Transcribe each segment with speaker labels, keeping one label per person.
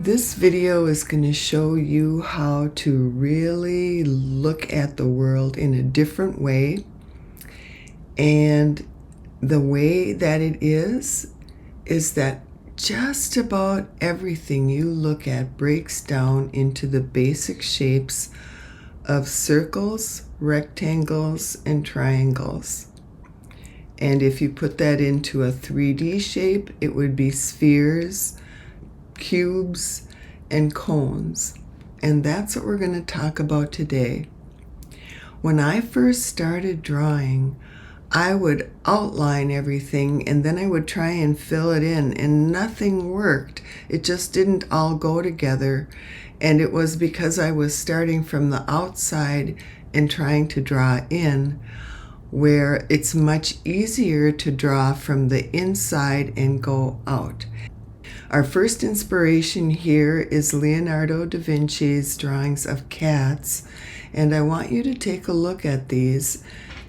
Speaker 1: This video is going to show you how to really look at the world in a different way. And the way that it is that just about everything you look at breaks down into the basic shapes of circles, rectangles, and triangles. And if you put that into a 3D shape, it would be spheres, cubes, and cones. And that's what we're going to talk about today. When I first started drawing, I would outline everything and then I would try and fill it in, and nothing worked. It just didn't all go together. And it was because I was starting from the outside and trying to draw in, where it's much easier to draw from the inside and go out. Our first inspiration here is Leonardo da Vinci's drawings of cats, and I want you to take a look at these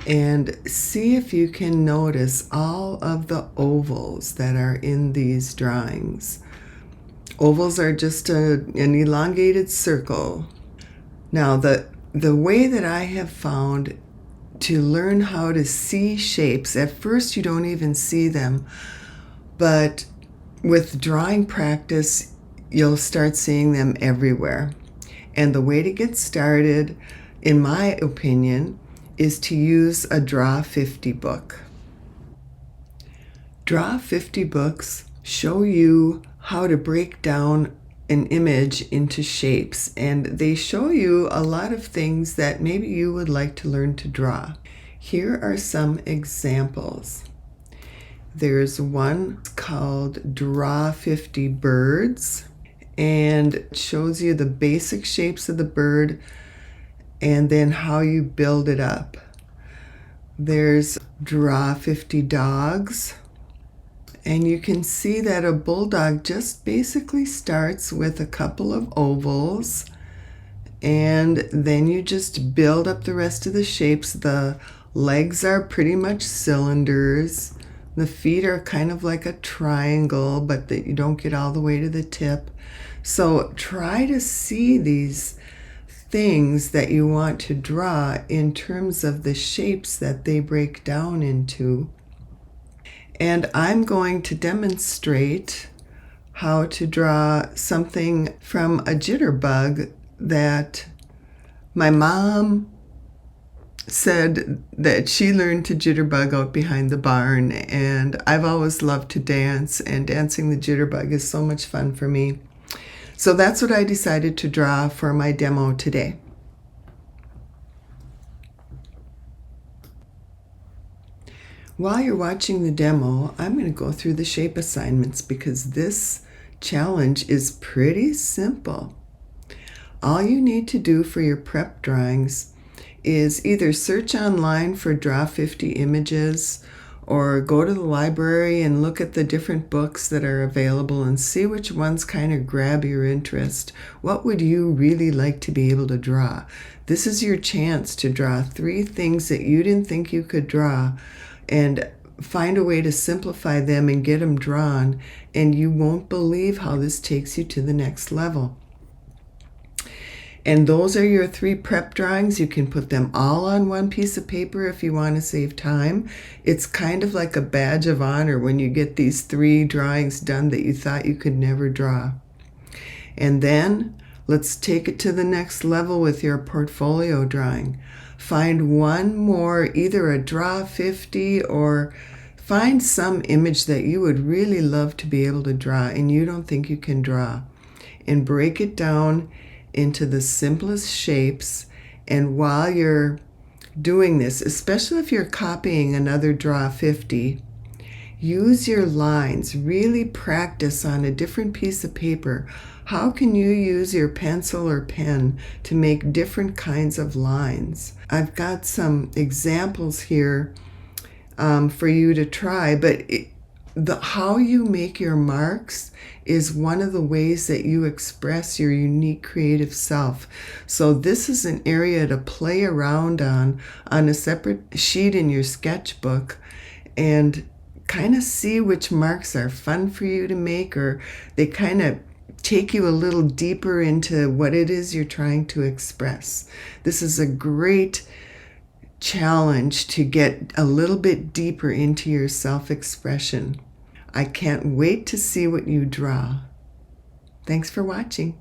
Speaker 1: and see if you can notice all of the ovals that are in these drawings. Ovals are just an elongated circle. Now, the way that I have found to learn how to see shapes, at first you don't even see them, but with drawing practice, you'll start seeing them everywhere. And the way to get started, in my opinion, is to use a Draw 50 book. Draw 50 books show you how to break down an image into shapes, and they show you a lot of things that maybe you would like to learn to draw. Here are some examples. There's one called Draw 50 Birds, and it shows you the basic shapes of the bird and then how you build it up. There's Draw 50 Dogs, and you can see that a bulldog just basically starts with a couple of ovals, and then you just build up the rest of the shapes. The legs are pretty much cylinders. The feet are kind of like a triangle, but that you don't get all the way to the tip. So try to see these things that you want to draw in terms of the shapes that they break down into. And I'm going to demonstrate how to draw something from a jitterbug that my mom said that she learned to jitterbug out behind the barn, and I've always loved to dance, and dancing the jitterbug is so much fun for me. So that's what I decided to draw for my demo today. While you're watching the demo, I'm going to go through the shape assignments because this challenge is pretty simple. All you need to do for your prep drawings is either search online for Draw 50 images or go to the library and look at the different books that are available and see which ones kind of grab your interest. What would you really like to be able to draw? This is your chance to draw 3 things that you didn't think you could draw and find a way to simplify them and get them drawn, and you won't believe how this takes you to the next level. And those are your 3 prep drawings. You can put them all on one piece of paper if you want to save time. It's kind of like a badge of honor when you get these 3 drawings done that you thought you could never draw. And then let's take it to the next level with your portfolio drawing. Find one more, either a Draw 50 or find some image that you would really love to be able to draw and you don't think you can draw, and break it down into the simplest shapes. And while you're doing this, especially if you're copying another Draw 50, use your lines. Really practice on a different piece of paper. How can you use your pencil or pen to make different kinds of lines? I've got some examples here for you to try, but how you make your marks is one of the ways that you express your unique creative self. So this is an area to play around on a separate sheet in your sketchbook and kind of see which marks are fun for you to make, or they kind of take you a little deeper into what it is you're trying to express. This is a great challenge to get a little bit deeper into your self-expression. I can't wait to see what you draw. Thanks for watching.